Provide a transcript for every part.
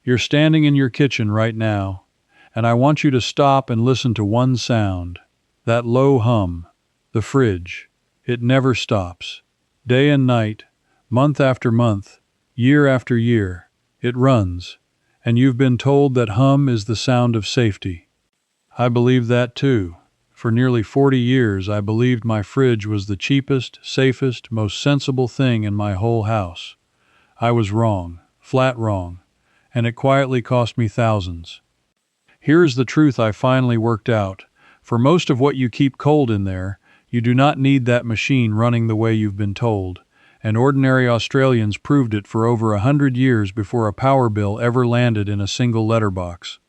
You're standing in your kitchen right now, and I want you to stop and listen to one sound. That low hum. The fridge. It never stops. Day and night, month after month, year after year, it runs. And you've been told that hum is the sound of safety. I believe that too. For nearly 40 years, I believed my fridge was the cheapest, safest, most sensible thing in my whole house. I was wrong, flat wrong, and it quietly cost me thousands. Here's the truth I finally worked out. For most of what you keep cold in there, you do not need that machine running the way you've been told, and ordinary Australians proved it for over 100 years before a power bill ever landed in a single letterbox.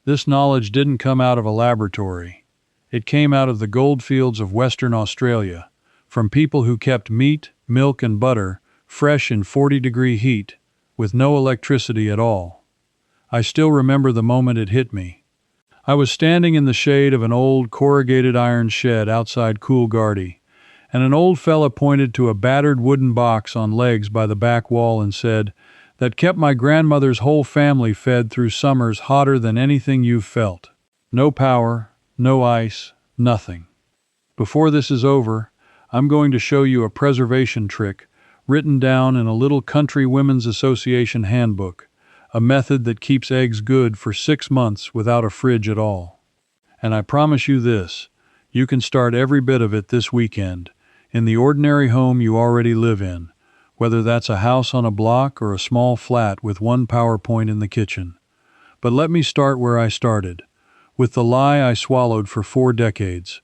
This knowledge didn't come out of a laboratory. It came out of the goldfields of Western Australia, from people who kept meat, milk, and butter fresh in 40-degree heat, with no electricity at all. I still remember the moment it hit me. I was standing in the shade of an old corrugated iron shed outside Coolgardie, and an old fella pointed to a battered wooden box on legs by the back wall and said, "That kept my grandmother's whole family fed through summers hotter than anything you've felt. No power, no ice, nothing. Before this is over, I'm going to show you a preservation trick written down in a little Country Women's Association handbook, a method that keeps eggs good for 6 months without a fridge at all. And I promise you this, you can start every bit of it this weekend, in the ordinary home you already live in, whether that's a house on a block or a small flat with one power point in the kitchen. But let me start where I started, with the lie I swallowed for 4 decades.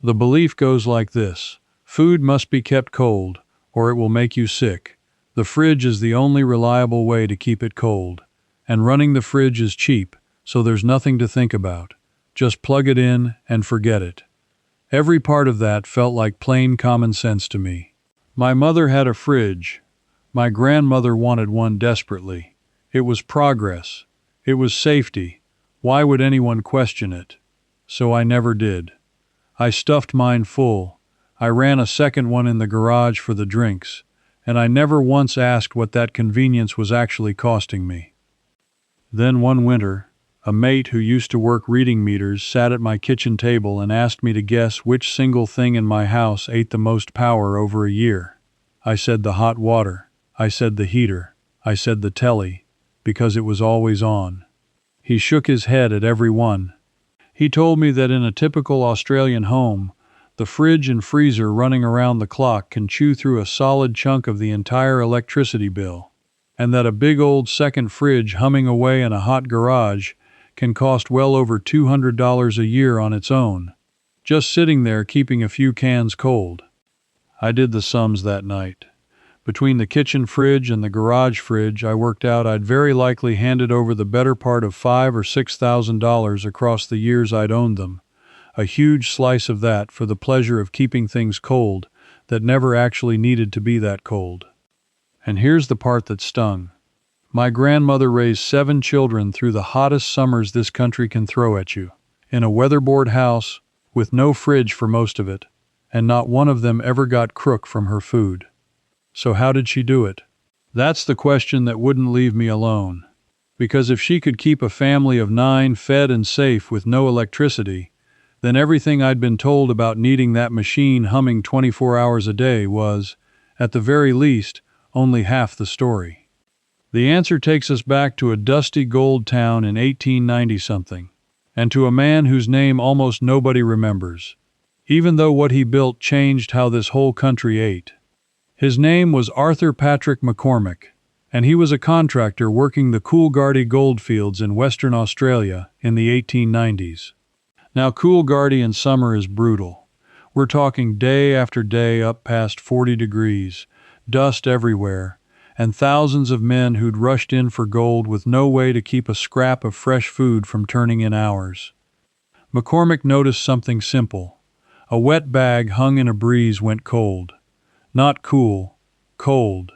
The belief goes like this: food must be kept cold, or it will make you sick. The fridge is the only reliable way to keep it cold. And running the fridge is cheap, so there's nothing to think about. Just plug it in and forget it. Every part of that felt like plain common sense to me. My mother had a fridge. My grandmother wanted one desperately. It was progress. It was safety. Why would anyone question it? So I never did. I stuffed mine full. I ran a second one in the garage for the drinks, and I never once asked what that convenience was actually costing me. Then one winter, a mate who used to work reading meters sat at my kitchen table and asked me to guess which single thing in my house ate the most power over a year. I said the hot water. I said the heater. I said the telly, because it was always on. He shook his head at every one. He told me that in a typical Australian home, the fridge and freezer running around the clock can chew through a solid chunk of the entire electricity bill, and that a big old second fridge humming away in a hot garage can cost well over $200 a year on its own, just sitting there keeping a few cans cold. I did the sums that night. Between the kitchen fridge and the garage fridge, I worked out I'd very likely handed over the better part of $5,000 or $6,000 across the years I'd owned them. A huge slice of that for the pleasure of keeping things cold that never actually needed to be that cold. And here's the part that stung. My grandmother raised 7 children through the hottest summers this country can throw at you, in a weatherboard house with no fridge for most of it, and not one of them ever got crook from her food. So how did she do it? That's the question that wouldn't leave me alone. Because if she could keep a family of 9 fed and safe with no electricity, then everything I'd been told about needing that machine humming 24 hours a day was, at the very least, only half the story. The answer takes us back to a dusty gold town in 1890-something, and to a man whose name almost nobody remembers, even though what he built changed how this whole country ate. His name was Arthur Patrick McCormick, and he was a contractor working the Coolgardie goldfields in Western Australia in the 1890s. Now, Coolgardie in summer is brutal. We're talking day after day up past 40 degrees, dust everywhere, and thousands of men who'd rushed in for gold with no way to keep a scrap of fresh food from turning in hours. McCormick noticed something simple. A wet bag hung in a breeze went cold. Not cool, cold.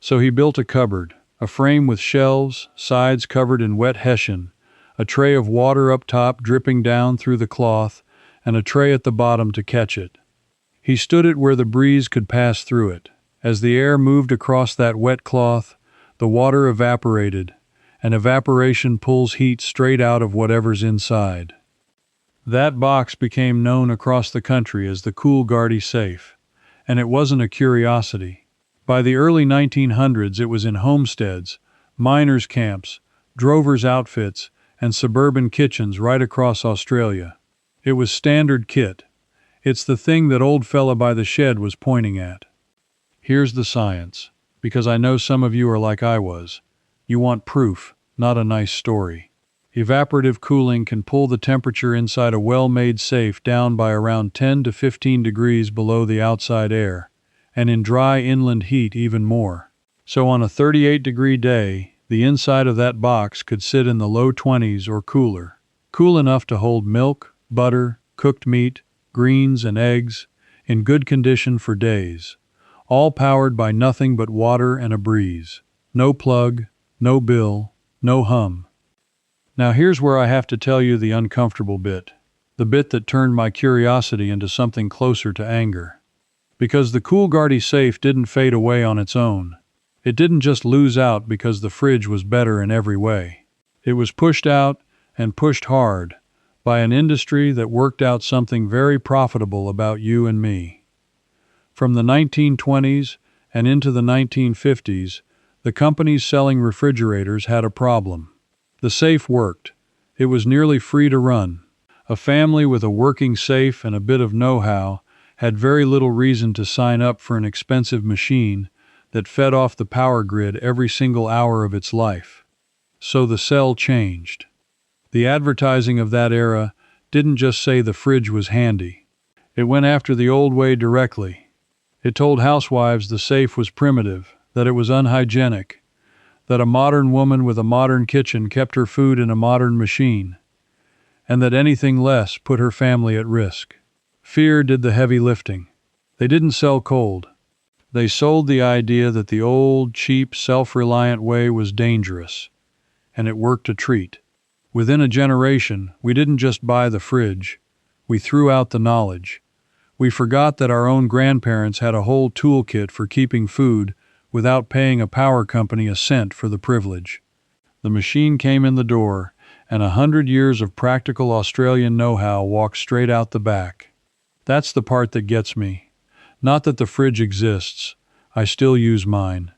So he built a cupboard, a frame with shelves, sides covered in wet hessian, a tray of water up top dripping down through the cloth, and a tray at the bottom to catch it. He stood it where the breeze could pass through it. As the air moved across that wet cloth, the water evaporated, and evaporation pulls heat straight out of whatever's inside. That box became known across the country as the Coolgardie safe, and it wasn't a curiosity. By the early 1900s, it was in homesteads, miners' camps, drovers' outfits, and suburban kitchens right across Australia. It was standard kit. It's the thing that old fella by the shed was pointing at. Here's the science, because I know some of you are like I was. You want proof, not a nice story. Evaporative cooling can pull the temperature inside a well-made safe down by around 10 to 15 degrees below the outside air, and in dry inland heat even more. So on a 38-degree day, the inside of that box could sit in the low 20s or cooler, cool enough to hold milk, butter, cooked meat, greens, and eggs, in good condition for days, all powered by nothing but water and a breeze. No plug, no bill, no hum. Now here's where I have to tell you the uncomfortable bit, the bit that turned my curiosity into something closer to anger. Because the Coolgardie safe didn't fade away on its own. It didn't just lose out because the fridge was better in every way. It was pushed out, and pushed hard, by an industry that worked out something very profitable about you and me. From the 1920s and into the 1950s, the companies selling refrigerators had a problem. The safe worked. It was nearly free to run. A family with a working safe and a bit of know-how had very little reason to sign up for an expensive machine that fed off the power grid every single hour of its life. So the sell changed. The advertising of that era didn't just say the fridge was handy. It went after the old way directly. It told housewives the safe was primitive, that it was unhygienic, that a modern woman with a modern kitchen kept her food in a modern machine, and that anything less put her family at risk. Fear did the heavy lifting. They didn't sell cold. They sold the idea that the old, cheap, self-reliant way was dangerous, and it worked a treat. Within a generation, we didn't just buy the fridge. We threw out the knowledge. We forgot that our own grandparents had a whole toolkit for keeping food without paying a power company a cent for the privilege. The machine came in the door, and 100 years of practical Australian know-how walked straight out the back. That's the part that gets me. Not that the fridge exists. I still use mine.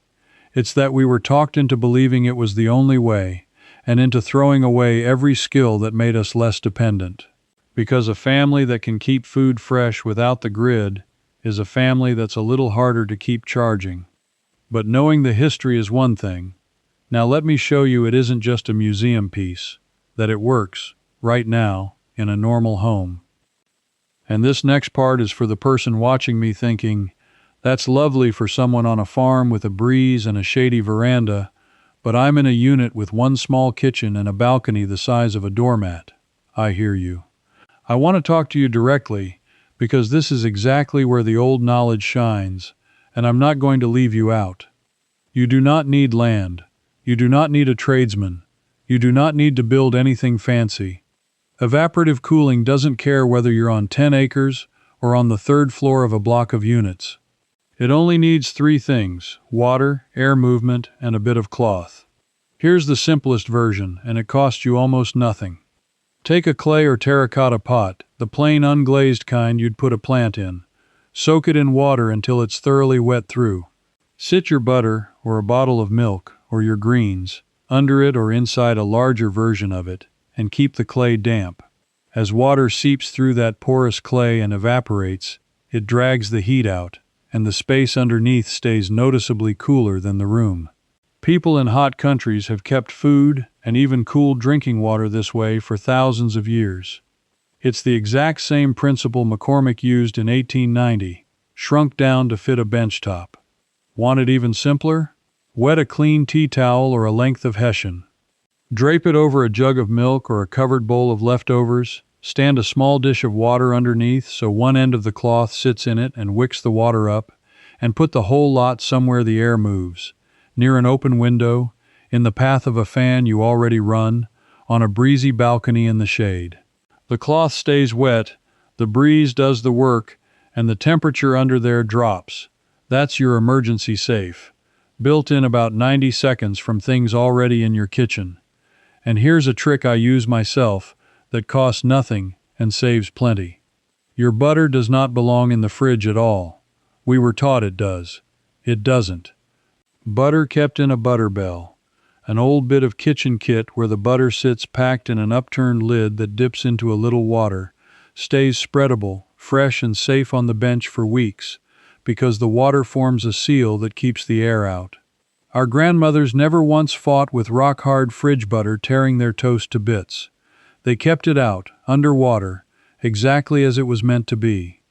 It's that we were talked into believing it was the only way, and into throwing away every skill that made us less dependent. Because a family that can keep food fresh without the grid is a family that's a little harder to keep charging. But knowing the history is one thing. Now let me show you it isn't just a museum piece, that it works, right now, in a normal home. And this next part is for the person watching me thinking, that's lovely for someone on a farm with a breeze and a shady veranda, but I'm in a unit with one small kitchen and a balcony the size of a doormat. I hear you. I want to talk to you directly, because this is exactly where the old knowledge shines, and I'm not going to leave you out. You do not need land. You do not need a tradesman. You do not need to build anything fancy. Evaporative cooling doesn't care whether you're on 10 acres or on the third floor of a block of units. It only needs 3 things: water, air movement, and a bit of cloth. Here's the simplest version, and it costs you almost nothing. Take a clay or terracotta pot, the plain unglazed kind you'd put a plant in. Soak it in water until it's thoroughly wet through. Sit your butter, or a bottle of milk, or your greens, under it or inside a larger version of it, and keep the clay damp. As water seeps through that porous clay and evaporates, it drags the heat out, and the space underneath stays noticeably cooler than the room. People in hot countries have kept food and even cool drinking water this way for thousands of years. It's the exact same principle McCormick used in 1890, shrunk down to fit a benchtop. Want it even simpler? Wet a clean tea towel or a length of hessian. Drape it over a jug of milk or a covered bowl of leftovers. Stand a small dish of water underneath so one end of the cloth sits in it and wicks the water up, and put the whole lot somewhere the air moves, near an open window, in the path of a fan you already run, on a breezy balcony in the shade. The cloth stays wet, the breeze does the work, and the temperature under there drops. That's your emergency safe, built in about 90 seconds from things already in your kitchen. And here's a trick I use myself that costs nothing and saves plenty. Your butter does not belong in the fridge at all. We were taught it does. It doesn't. Butter kept in a butter bell, an old bit of kitchen kit where the butter sits packed in an upturned lid that dips into a little water, stays spreadable, fresh and safe on the bench for weeks, because the water forms a seal that keeps the air out. Our grandmothers never once fought with rock-hard fridge butter tearing their toast to bits. They kept it out, under water, exactly as it was meant to be.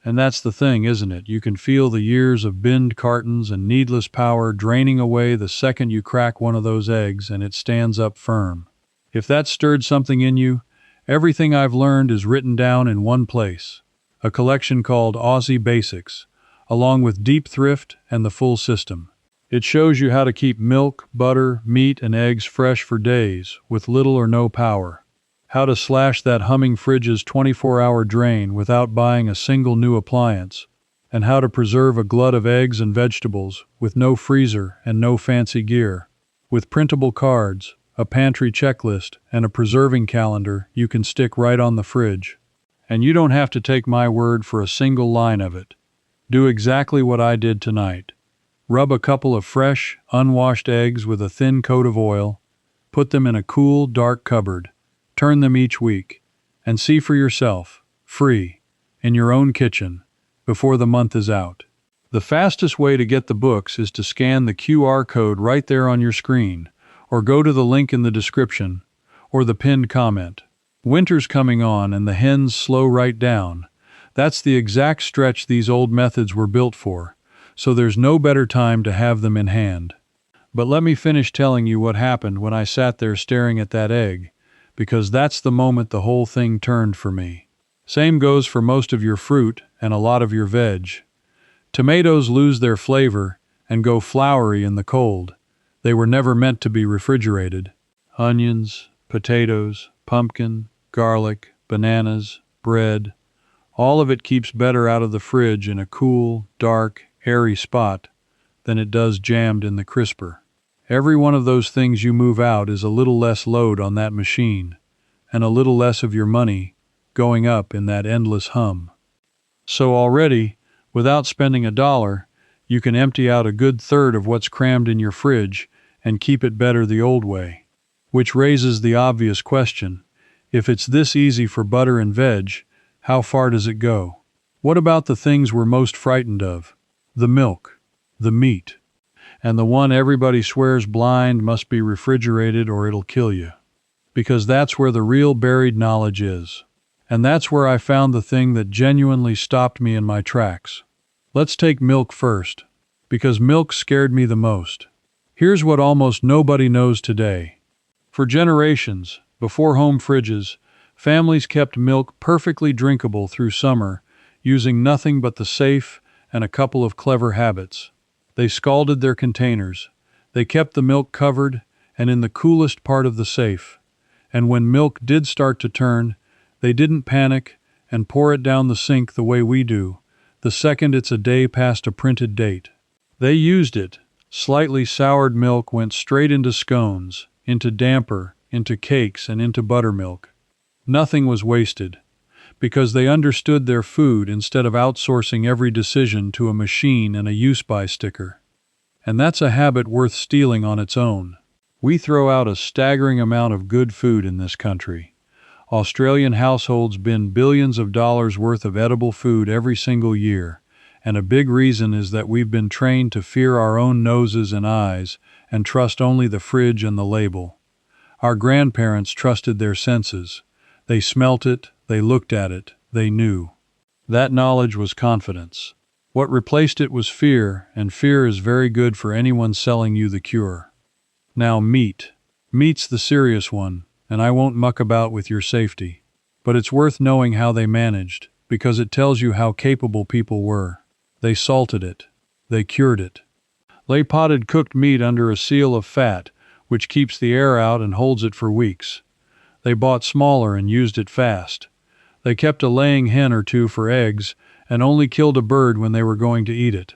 And that's the thing, isn't it? You can feel the years of binned cartons and needless power draining away the second you crack one of those eggs and it stands up firm. If that stirred something in you, everything I've learned is written down in one place, a collection called Aussie Basics, along with Deep Thrift and the full system. It shows you how to keep milk, butter, meat, and eggs fresh for days with little or no power. How to slash that humming fridge's 24-hour drain without buying a single new appliance, and how to preserve a glut of eggs and vegetables with no freezer and no fancy gear. With printable cards, a pantry checklist, and a preserving calendar you can stick right on the fridge. And you don't have to take my word for a single line of it. Do exactly what I did tonight. Rub a couple of fresh, unwashed eggs with a thin coat of oil, put them in a cool, dark cupboard. Turn them each week, and see for yourself, free, in your own kitchen, before the month is out. The fastest way to get the books is to scan the QR code right there on your screen, or go to the link in the description, or the pinned comment. Winter's coming on and the hens slow right down. That's the exact stretch these old methods were built for, so there's no better time to have them in hand. But let me finish telling you what happened when I sat there staring at that egg, because that's the moment the whole thing turned for me. Same goes for most of your fruit and a lot of your veg. Tomatoes lose their flavor and go floury in the cold. They were never meant to be refrigerated. Onions, potatoes, pumpkin, garlic, bananas, bread, all of it keeps better out of the fridge in a cool, dark, airy spot than it does jammed in the crisper. Every one of those things you move out is a little less load on that machine, and a little less of your money going up in that endless hum. So already, without spending $1, you can empty out a good third of what's crammed in your fridge and keep it better the old way. Which raises the obvious question, if it's this easy for butter and veg, how far does it go? What about the things we're most frightened of? The milk, the meat, and the one everybody swears blind must be refrigerated or it'll kill you. Because that's where the real buried knowledge is. And that's where I found the thing that genuinely stopped me in my tracks. Let's take milk first, because milk scared me the most. Here's what almost nobody knows today. For generations, before home fridges, families kept milk perfectly drinkable through summer, using nothing but the safe and a couple of clever habits. They scalded their containers. They kept the milk covered and in the coolest part of the safe. And when milk did start to turn, they didn't panic and pour it down the sink the way we do, the second it's a day past a printed date. They used it. Slightly soured milk went straight into scones, into damper, into cakes, and into buttermilk. Nothing was wasted, because they understood their food instead of outsourcing every decision to a machine and a use-by sticker. And that's a habit worth stealing on its own. We throw out a staggering amount of good food in this country. Australian households bin billions of dollars worth of edible food every single year, and a big reason is that we've been trained to fear our own noses and eyes and trust only the fridge and the label. Our grandparents trusted their senses. They smelt it, they looked at it, they knew. That knowledge was confidence. What replaced it was fear, and fear is very good for anyone selling you the cure. Now meat. Meat's the serious one, and I won't muck about with your safety. But it's worth knowing how they managed, because it tells you how capable people were. They salted it. They cured it. Lay potted cooked meat under a seal of fat, which keeps the air out and holds it for weeks. They bought smaller and used it fast. They kept a laying hen or two for eggs and only killed a bird when they were going to eat it.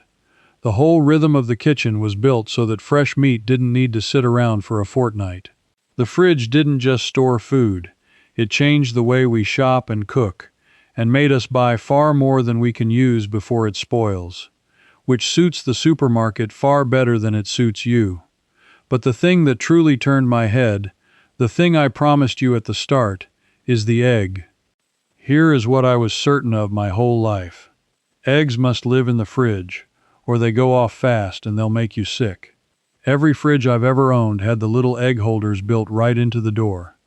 The whole rhythm of the kitchen was built so that fresh meat didn't need to sit around for a fortnight. The fridge didn't just store food, it changed the way we shop and cook, and made us buy far more than we can use before it spoils, which suits the supermarket far better than it suits you. But the thing that truly turned my head, the thing I promised you at the start, is the egg. Here is what I was certain of my whole life. Eggs must live in the fridge, or they go off fast and they'll make you sick. Every fridge I've ever owned had the little egg holders built right into the door.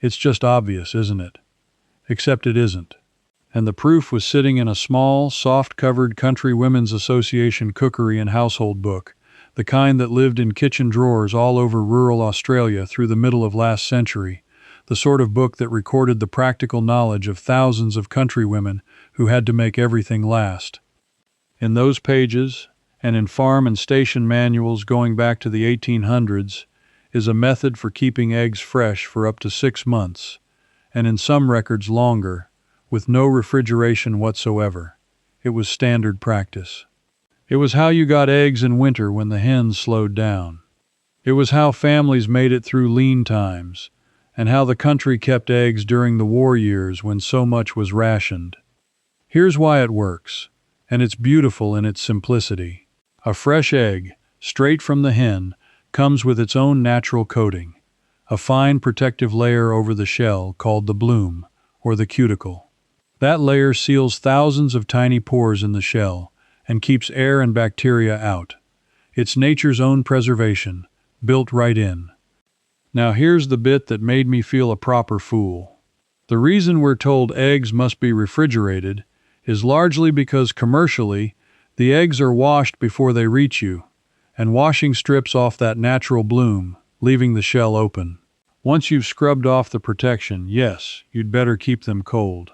It's just obvious, isn't it? Except it isn't. And the proof was sitting in a small, soft-covered Country Women's Association cookery and household book, the kind that lived in kitchen drawers all over rural Australia through the middle of last century, the sort of book that recorded the practical knowledge of thousands of country women who had to make everything last. In those pages, and in farm and station manuals going back to the 1800s, is a method for keeping eggs fresh for up to 6 months, and in some records longer, with no refrigeration whatsoever. It was standard practice. It was how you got eggs in winter when the hens slowed down. It was how families made it through lean times, and how the country kept eggs during the war years when so much was rationed. Here's why it works, and it's beautiful in its simplicity. A fresh egg, straight from the hen, comes with its own natural coating, a fine protective layer over the shell called the bloom, or the cuticle. That layer seals thousands of tiny pores in the shell and keeps air and bacteria out. It's nature's own preservation, built right in. Now here's the bit that made me feel a proper fool. The reason we're told eggs must be refrigerated is largely because commercially, the eggs are washed before they reach you, and washing strips off that natural bloom, leaving the shell open. Once you've scrubbed off the protection, yes, you'd better keep them cold.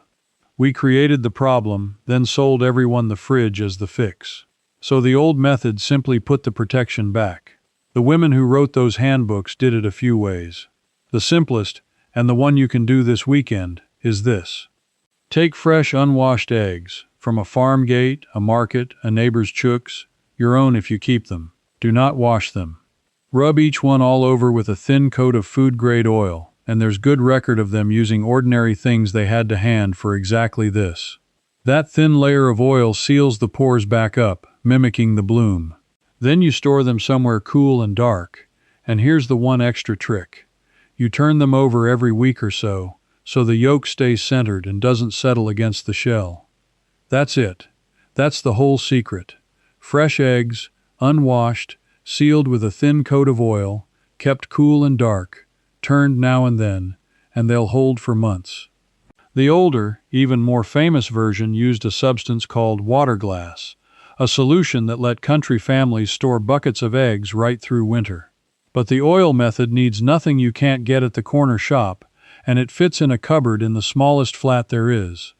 We created the problem, then sold everyone the fridge as the fix. So the old method simply put the protection back. The women who wrote those handbooks did it a few ways. The simplest, and the one you can do this weekend, is this. Take fresh unwashed eggs, from a farm gate, a market, a neighbor's chooks, your own if you keep them. Do not wash them. Rub each one all over with a thin coat of food-grade oil, and there's good record of them using ordinary things they had to hand for exactly this. That thin layer of oil seals the pores back up, mimicking the bloom. Then you store them somewhere cool and dark, and here's the one extra trick. You turn them over every week or so the yolk stays centered and doesn't settle against the shell. That's it. That's the whole secret. Fresh eggs, unwashed, sealed with a thin coat of oil, kept cool and dark, turned now and then, and they'll hold for months. The older, even more famous version used a substance called water glass, a solution that let country families store buckets of eggs right through winter. But the oil method needs nothing you can't get at the corner shop, and it fits in a cupboard in the smallest flat there is.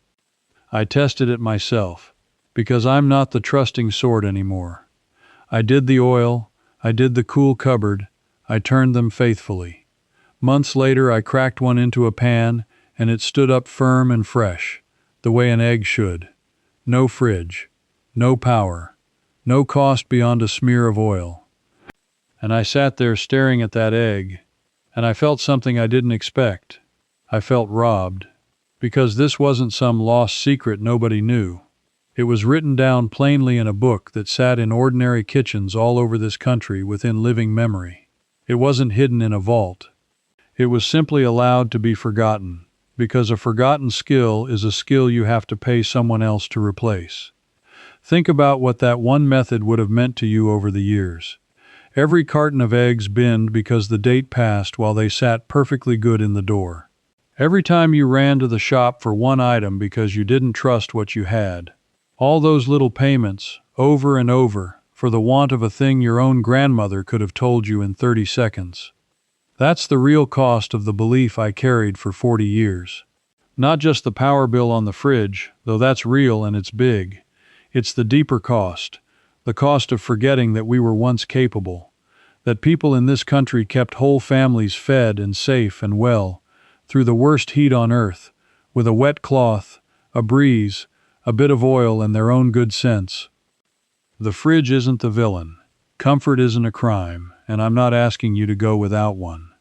I tested it myself, because I'm not the trusting sort anymore. I did the oil, I did the cool cupboard, I turned them faithfully. Months later I cracked one into a pan, and it stood up firm and fresh, the way an egg should. No fridge, no power, no cost beyond a smear of oil. And I sat there staring at that egg, and I felt something I didn't expect. I felt robbed. Because this wasn't some lost secret nobody knew. It was written down plainly in a book that sat in ordinary kitchens all over this country within living memory. It wasn't hidden in a vault. It was simply allowed to be forgotten, because a forgotten skill is a skill you have to pay someone else to replace. Think about what that one method would have meant to you over the years. Every carton of eggs binned because the date passed while they sat perfectly good in the door. Every time you ran to the shop for one item because you didn't trust what you had. All those little payments, over and over, for the want of a thing your own grandmother could have told you in 30 seconds. That's the real cost of the belief I carried for 40 years. Not just the power bill on the fridge, though that's real and it's big. It's the deeper cost, the cost of forgetting that we were once capable, that people in this country kept whole families fed and safe and well, through the worst heat on earth, with a wet cloth, a breeze, a bit of oil, and their own good sense. The fridge isn't the villain. Comfort isn't a crime, and I'm not asking you to go without one.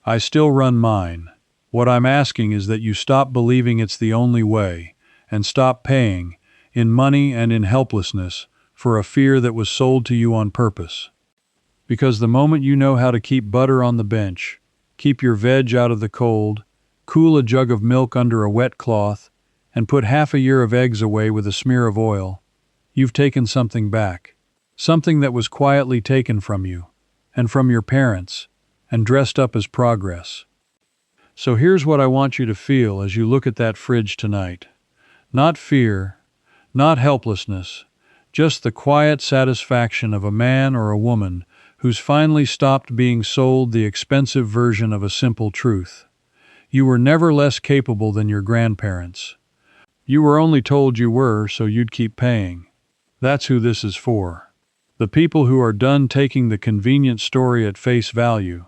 I still run mine. What I'm asking is that you stop believing it's the only way, and stop paying, in money and in helplessness, for a fear that was sold to you on purpose. Because the moment you know how to keep butter on the bench, keep your veg out of the cold, cool a jug of milk under a wet cloth, and put half a year of eggs away with a smear of oil, you've taken something back. Something that was quietly taken from you, and from your parents, and dressed up as progress. So here's what I want you to feel as you look at that fridge tonight. Not fear, not helplessness, just the quiet satisfaction of a man or a woman who's finally stopped being sold the expensive version of a simple truth. You were never less capable than your grandparents. You were only told you were so you'd keep paying. That's who this is for. The people who are done taking the convenient story at face value.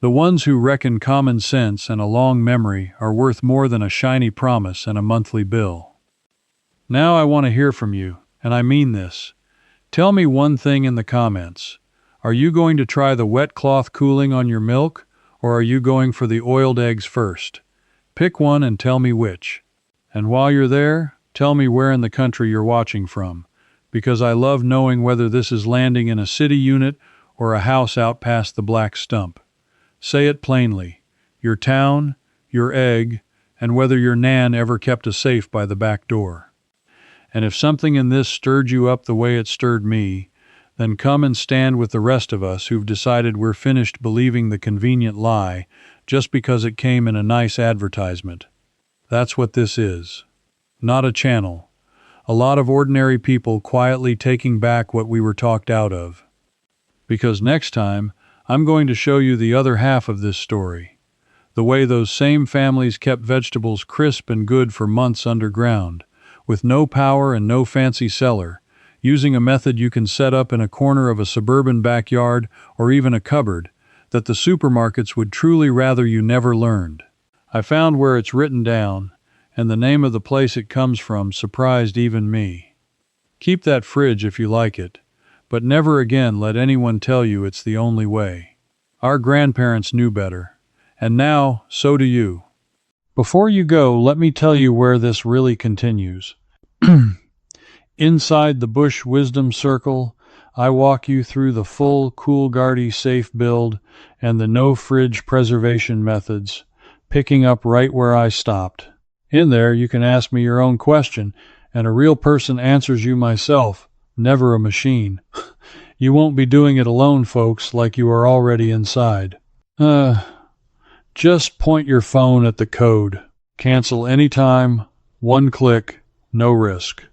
The ones who reckon common sense and a long memory are worth more than a shiny promise and a monthly bill. Now I want to hear from you, and I mean this. Tell me one thing in the comments. Are you going to try the wet cloth cooling on your milk, or are you going for the oiled eggs first? Pick one and tell me which. And while you're there, tell me where in the country you're watching from, because I love knowing whether this is landing in a city unit or a house out past the black stump. Say it plainly. Your town, your egg, and whether your nan ever kept a safe by the back door. And if something in this stirred you up the way it stirred me, then come and stand with the rest of us who've decided we're finished believing the convenient lie just because it came in a nice advertisement. That's what this is. Not a channel. A lot of ordinary people quietly taking back what we were talked out of. Because next time, I'm going to show you the other half of this story. The way those same families kept vegetables crisp and good for months underground, with no power and no fancy cellar, using a method you can set up in a corner of a suburban backyard or even a cupboard, that the supermarkets would truly rather you never learned. I found where it's written down, and the name of the place it comes from surprised even me. Keep that fridge if you like it, but never again let anyone tell you it's the only way. Our grandparents knew better, and now so do you. Before you go, let me tell you where this really continues. Inside the Bush Wisdom Circle, I walk you through the full Coolgardie safe build and the no-fridge preservation methods, picking up right where I stopped. In there, you can ask me your own question, and a real person answers you myself, never a machine. You won't be doing it alone, folks, like you are already inside. Just point your phone at the code. Cancel anytime, one click, no risk.